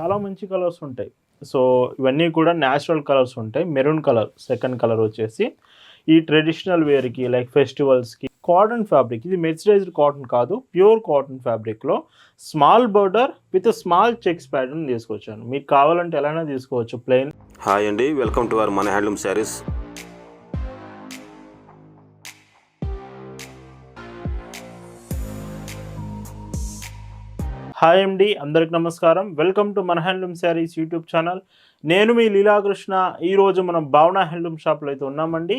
చాలా మంచి కలర్స్ ఉంటాయి. సో, ఇవన్నీ కూడా న్యాచురల్ కలర్స్ ఉంటాయి. మెరూన్ కలర్ సెకండ్ కలర్ వచ్చేసి ఈ ట్రెడిషనల్ వేర్‌కి లైక్ ఫెస్టివల్స్‌కి కాటన్ ఫ్యాబ్రిక్. ఇది మెర్సరైజ్డ్ కాటన్ కాదు. ప్యూర్ కాటన్ ఫ్యాబ్రిక్‌లో small border with small checks pattern తీసుకొచ్చాను. మీకు కావాలంటే ఎలా అయినా తీసుకోవచ్చు ప్లెయిన్. హాయ్ అండి, వెల్కమ్ టు అవర్ మన హ్యాండ్లూమ్ శారీస్. హాయ్ అండి, అందరికి నమస్కారం. వెల్కమ్ టు మన హ్యాండ్లూమ్ శారీస్ యూట్యూబ్ ఛానల్. నేను మీ లీలాకృష్ణ. ఈరోజు మనం భావన హ్యాండ్లూమ్ షాప్లో అయితే ఉన్నామండి.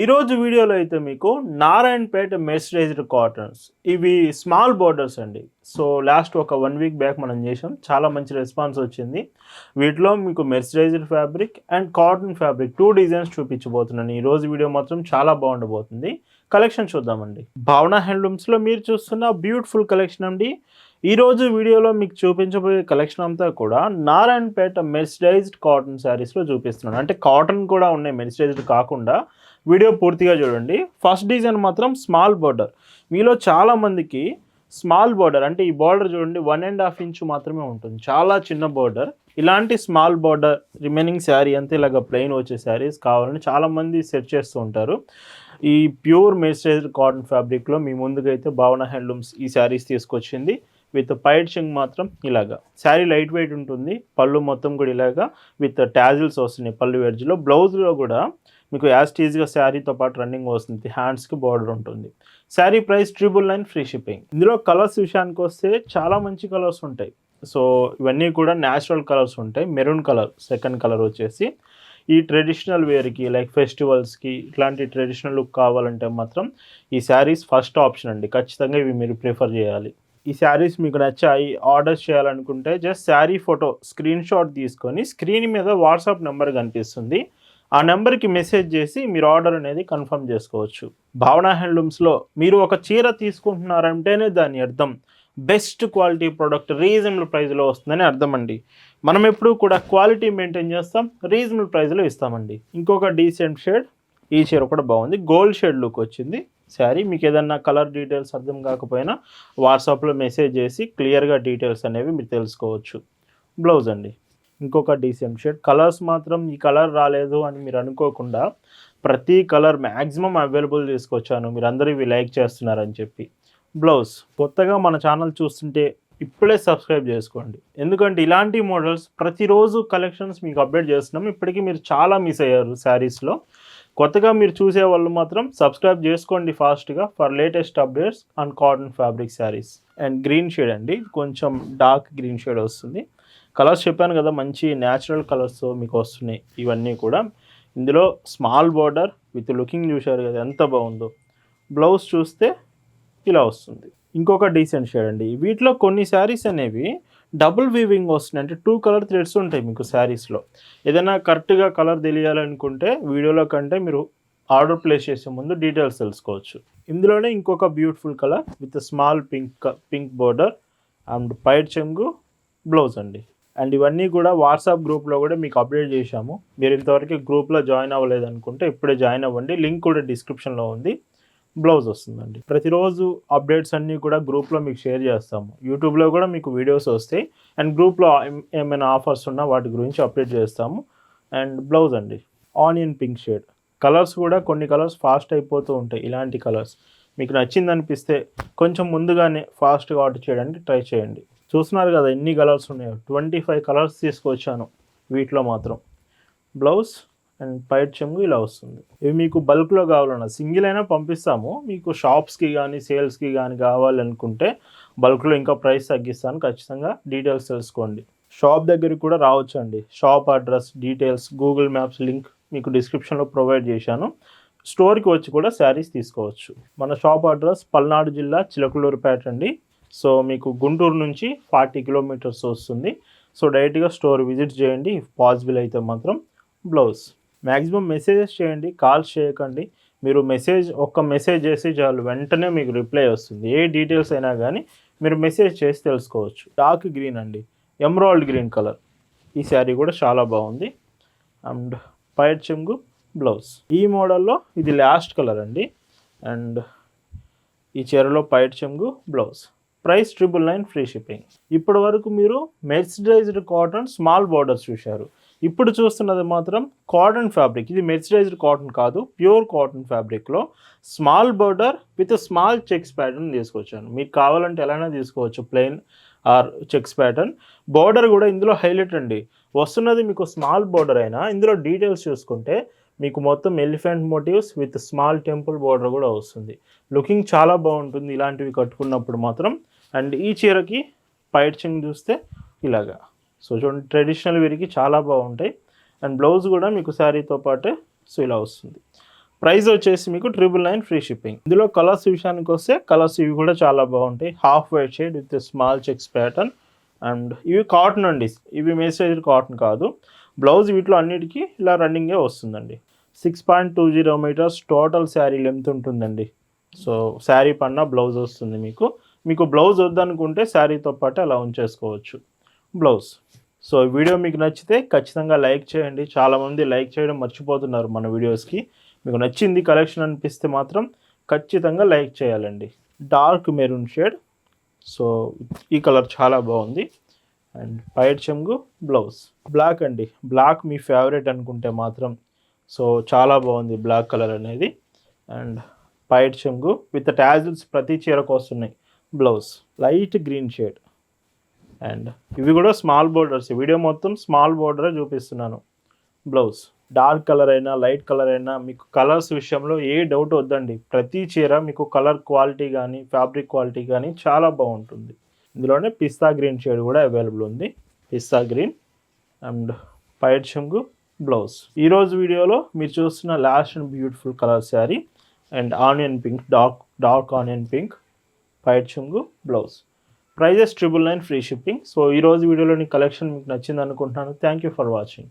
ఈరోజు వీడియోలో అయితే మీకు నారాయణపేట మెర్సరైజ్డ్ కాటన్స్, ఇవి స్మాల్ బోర్డర్స్ అండి. సో లాస్ట్ ఒక 1 వీక్ బ్యాక్ మనం చేసాం, చాలా మంచి రెస్పాన్స్ వచ్చింది. వీటిలో మీకు mercerised fabric and cotton fabric 2 designs చూపించబోతున్నాను. ఈరోజు వీడియో మాత్రం చాలా బాగుండబోతుంది. కలెక్షన్ చూద్దామండి. భావన హ్యాండ్లూమ్స్లో మీరు చూస్తున్న బ్యూటిఫుల్ కలెక్షన్ అండి. ఈరోజు వీడియోలో మీకు చూపించబోయే కలెక్షన్ అంతా కూడా నారాయణపేట మెర్సరైజ్డ్ కాటన్ శారీస్లో చూపిస్తున్నాను. అంటే కాటన్ కూడా ఉన్నాయి, మెర్సరైజ్డ్ కాకుండా. వీడియో పూర్తిగా చూడండి. ఫస్ట్ డిజైన్ మాత్రం స్మాల్ బోర్డర్. మీలో చాలామందికి స్మాల్ బోర్డర్ అంటే ఈ బోర్డర్ చూడండి 1.5 ఇంచ్ మాత్రమే ఉంటుంది, చాలా చిన్న బోర్డర్. ఇలాంటి స్మాల్ బోర్డర్ రిమైనింగ్ శారీ అంతా ఇలాగ ప్లెయిన్ వచ్చే శారీస్ కావాలని చాలామంది సెట్ చేస్తూ ఉంటారు. ఈ ప్యూర్ మెర్సరైజ్డ్ కాటన్ ఫ్యాబ్రిక్లో మీ ముందుకైతే భావన హ్యాండ్లూమ్స్ ఈ శారీస్ తీసుకొచ్చింది. విత్ పైట్ షింగ్ మాత్రం ఇలాగా. శారీ లైట్ వెయిట్ ఉంటుంది. పళ్ళు మొత్తం కూడా ఇలాగా విత్ టాజిల్స్ వస్తున్నాయి పళ్ళు ఎడ్జ్లో. బ్లౌజ్లో కూడా మీకు యాస్టీజ్గా శారీతో పాటు రన్నింగ్ వస్తుంది. హ్యాండ్స్కి బార్డర్ ఉంటుంది. Sari price 999 free shipping. ఇందులో కలర్స్ విషయానికి వస్తే చాలా మంచి కలర్స్ ఉంటాయి. సో ఇవన్నీ కూడా న్యాచురల్ కలర్స్ ఉంటాయి. మెరూన్ కలర్ సెకండ్ కలర్ వచ్చేసి ఈ ట్రెడిషనల్ వేర్కి లైక్ ఫెస్టివల్స్కి ఇట్లాంటి ట్రెడిషనల్ లుక్ కావాలంటే మాత్రం ఈ శారీస్ ఫస్ట్ ఆప్షన్ అండి. ఖచ్చితంగా ఇవి మీరు ప్రిఫర్ చేయాలి. ఈ శారీస్ మీకు నచ్చాయి, ఆర్డర్స్ చేయాలనుకుంటే just sari photo screen shot తీసుకొని స్క్రీన్ మీద వాట్సాప్ నెంబర్ కనిపిస్తుంది, ఆ నెంబర్కి మెసేజ్ చేసి మీరు ఆర్డర్ అనేది కన్ఫర్మ్ చేసుకోవచ్చు. భావన హ్యాండ్లూమ్స్లో మీరు ఒక చీర తీసుకుంటున్నారంటేనే దాని అర్థం బెస్ట్ క్వాలిటీ ప్రోడక్ట్ రీజనబుల్ ప్రైస్లో వస్తుందని అర్థం అండి. మనం ఎప్పుడూ కూడా క్వాలిటీ మెయింటైన్ చేస్తాం, రీజనబుల్ ప్రైస్లో ఇస్తామండి. ఇంకొక డీసెంట్ షేడ్, ఈ చీర కూడా బాగుంది, గోల్డ్ షేడ్ లుక్ వచ్చింది శారీ. మీకు ఏదన్నా కలర్ డీటెయిల్స్ అర్థం కాకపోయినా వాట్సాప్లో మెసేజ్ చేసి క్లియర్గా డీటెయిల్స్ అనేవి మీరు తెలుసుకోవచ్చు. బ్లౌజ్ అండి ఇంకొక డీసెంట్ షేడ్. కలర్స్ మాత్రం ఈ కలర్ రాలేదు అని మీరు అనుకోకుండా ప్రతి కలర్ మ్యాక్సిమం అవైలబుల్ తీసుకొచ్చాను, మీరు అందరూ ఇవి లైక్ చేస్తున్నారని చెప్పి. బ్లౌజ్. కొత్తగా మన ఛానల్ చూస్తుంటే ఇప్పుడే సబ్స్క్రైబ్ చేసుకోండి, ఎందుకంటే ఇలాంటి మోడల్స్ ప్రతిరోజు కలెక్షన్స్ మీకు అప్డేట్ చేస్తున్నాం. ఇప్పటికీ మీరు చాలా మిస్ అయ్యారు శారీస్లో. కొత్తగా మీరు చూసే వాళ్ళు మాత్రం సబ్స్క్రైబ్ చేసుకోండి ఫాస్ట్గా for latest updates on cotton fabric saris. And green shade అండి, కొంచెం డార్క్ గ్రీన్ షేడ్ వస్తుంది. కలర్స్ చెప్పాను కదా, మంచి న్యాచురల్ కలర్స్ మీకు వస్తున్నాయి ఇవన్నీ కూడా. ఇందులో స్మాల్ బోర్డర్ విత్ లుకింగ్ చూశారు కదా ఎంత బాగుందో. బ్లౌజ్ చూస్తే ఇలా వస్తుంది. ఇంకొక డీసెంట్ షేడ్ అండి. వీటిలో కొన్ని శారీస్ అనేవి డబుల్ వీవింగ్ వస్తున్నాయి, అంటే 2 కలర్ థ్రెడ్స్ ఉంటాయి మీకు శారీస్లో. ఏదైనా కరెక్ట్గా కలర్ తెలియాలనుకుంటే వీడియోలో కంటే మీరు ఆర్డర్ ప్లేస్ చేసే ముందు డీటెయిల్స్ తెలుసుకోవచ్చు. ఇందులోనే ఇంకొక beautiful colour with small pink border and పైట్ చెంగు బ్లౌజ్ అండి. అండ్ ఇవన్నీ కూడా వాట్సాప్ గ్రూప్లో కూడా మీకు అప్డేట్ చేశాము. మీరు ఇంతవరకు గ్రూప్లో జాయిన్ అవ్వలేదు అనుకుంటే ఇప్పుడే జాయిన్ అవ్వండి, లింక్ కూడా డిస్క్రిప్షన్లో ఉంది. బ్లౌజ్ వస్తుందండి. ప్రతిరోజు అప్డేట్స్ అన్నీ కూడా గ్రూప్లో మీకు షేర్ చేస్తాము. యూట్యూబ్లో కూడా మీకు వీడియోస్ వస్తాయి అండ్ గ్రూప్లో ఏమైనా ఆఫర్స్ ఉన్నా వాటి గురించి అప్డేట్ చేస్తాము. అండ్ బ్లౌజ్ అండి ఆనియన్ పింక్ షేడ్. కలర్స్ కూడా కొన్ని కలర్స్ ఫాస్ట్ అయిపోతూ ఉంటాయి. ఇలాంటి కలర్స్ మీకు నచ్చింది అనిపిస్తే కొంచెం ముందుగానే ఫాస్ట్గా ఆర్డర్ చేయడానికి ట్రై చేయండి. చూస్తున్నారు కదా ఎన్ని కలర్స్ ఉన్నాయో, 25 కలర్స్ తీసుకొచ్చాను వీటిలో మాత్రం. బ్లౌజ్ అండ్ పైట్ చెంగు ఇలా వస్తుంది. ఇవి మీకు బల్క్లో కావాలన్నా సింగిల్ అయినా పంపిస్తాము. మీకు షాప్స్కి కానీ సేల్స్కి కానీ కావాలనుకుంటే బల్క్లో ఇంకా ప్రైస్ తగ్గిస్తాను, ఖచ్చితంగా డీటెయిల్స్ తెలుసుకోండి. షాప్ దగ్గరికి కూడా రావచ్చు అండి. Shop address details Google maps link మీకు డిస్క్రిప్షన్లో ప్రొవైడ్ చేశాను. స్టోర్కి వచ్చి కూడా శారీస్ తీసుకోవచ్చు. మన షాప్ అడ్రస్ పల్నాడు జిల్లా చిలకలూరుపేట అండి. సో మీకు గుంటూరు నుంచి 40 కిలోమీటర్స్ వస్తుంది. సో డైరెక్ట్గా స్టోర్ విజిట్ చేయండి ఇఫ్ పాసిబుల్ అయితే మాత్రం. బ్లౌజ్ మ్యాక్సిమం మెసేజెస్ చేయండి, కాల్స్ చేయకండి. మీరు ఒక్క మెసేజ్ చేసి చాలు, వెంటనే మీకు రిప్లై వస్తుంది. ఏ డీటెయిల్స్ అయినా కానీ మీరు మెసేజ్ చేసి తెలుసుకోవచ్చు. డార్క్ గ్రీన్ అండి, ఎమరాల్డ్ గ్రీన్ కలర్. ఈ శారీ కూడా చాలా బాగుంది. అండ్ పైట్ చెంగు బ్లౌజ్. ఈ మోడల్లో ఇది లాస్ట్ కలర్ అండి. అండ్ ఈ చీరలో పైట్ చెంగు బ్లౌజ్. Price 999 free shipping. ఇప్పటి వరకు మీరు మెర్సిడైజ్డ్ కాటన్ స్మాల్ బార్డర్స్ చూశారు. ఇప్పుడు చూస్తున్నది మాత్రం కాటన్ ఫ్యాబ్రిక్. ఇది మెర్సిడైజ్డ్ కాటన్ కాదు, ప్యూర్ కాటన్ ఫ్యాబ్రిక్లో small border with small checks pattern తీసుకొచ్చాను. మీకు కావాలంటే ఎలానే తీసుకోవచ్చు, plain or checks pattern. Border కూడా ఇందులో హైలైట్ అండి. వస్తున్నది మీకు స్మాల్ బార్డర్ అయినా ఇందులో డీటెయిల్స్ చూసుకుంటే మీకు మొత్తం elephant motifs with small temple border కూడా వస్తుంది. లుకింగ్ చాలా బాగుంటుంది ఇలాంటివి కట్టుకున్నప్పుడు మాత్రం. అండ్ ఈ చీరకి పైచింగ్ చూస్తే ఇలాగా, సో చూడండి ట్రెడిషనల్ వేర్కి చాలా బాగుంటాయి. అండ్ బ్లౌజ్ కూడా మీకు శారీతో పాటే సో ఇలా వస్తుంది. ప్రైస్ వచ్చేసి మీకు 999 ఫ్రీ షిప్పింగ్. ఇందులో కలర్స్ విషయానికి వస్తే కలర్స్ ఇవి కూడా చాలా బాగుంటాయి. Half white shade with small checks pattern. And ఇవి కాటన్ అండి, ఇవి మెర్సిడైజ్డ్ కాటన్ కాదు. బ్లౌజ్ వీటిలో అన్నిటికీ ఇలా రన్నింగే వస్తుందండి. 6.20 మీటర్స్ టోటల్ శారీ లెంత్ ఉంటుందండి. సో శారీ పైన బ్లౌజ్ వస్తుంది. మీకు బ్లౌజ్ వద్దనుకుంటే శారీతో పాటు అలా ఉంచేసుకోవచ్చు బ్లౌజ్. సో వీడియో మీకు నచ్చితే ఖచ్చితంగా లైక్ చేయండి. చాలామంది లైక్ చేయడం మర్చిపోతున్నారు మన వీడియోస్కి. మీకు నచ్చింది కలెక్షన్ అనిపిస్తే మాత్రం ఖచ్చితంగా లైక్ చేయాలండి. డార్క్ మెరూన్ షేడ్, సో ఈ కలర్ చాలా బాగుంది. అండ్ పైట్ చెంగు బ్లౌజ్ బ్లాక్ అండి. బ్లాక్ మీ ఫేవరెట్ అనుకుంటే మాత్రం సో చాలా బాగుంది బ్లాక్ కలర్ అనేది. అండ్ పైట్ చెంగు విత్ టాజిల్స్ ప్రతి చీరకు వస్తున్నాయి. Blouse light green shade. And ఇవి కూడా స్మాల్ బోర్డర్స్. వీడియో మొత్తం స్మాల్ బోర్డరే చూపిస్తున్నాను. బ్లౌజ్ డార్క్ కలర్ అయినా లైట్ కలర్ అయినా మీకు కలర్స్ విషయంలో ఏ డౌట్ వద్దండి. ప్రతి చీర మీకు కలర్ క్వాలిటీ కానీ ఫ్యాబ్రిక్ క్వాలిటీ కానీ చాలా బాగుంటుంది. ఇందులోనే పిస్తా గ్రీన్ షేడ్ కూడా అవైలబుల్ ఉంది. పిస్తా గ్రీన్ అండ్ పైట్ చెంగు బ్లౌజ్. ఈరోజు వీడియోలో మీరు చూస్తున్న last and beautiful colour sari and onion pink, dark onion pink, పైట్ చెంగు blouse. Prices 999 free shipping. So ఈరోజు వీడియోలోని కలెక్షన్ మీకు నచ్చింది అనుకుంటున్నాను. Thank you for watching.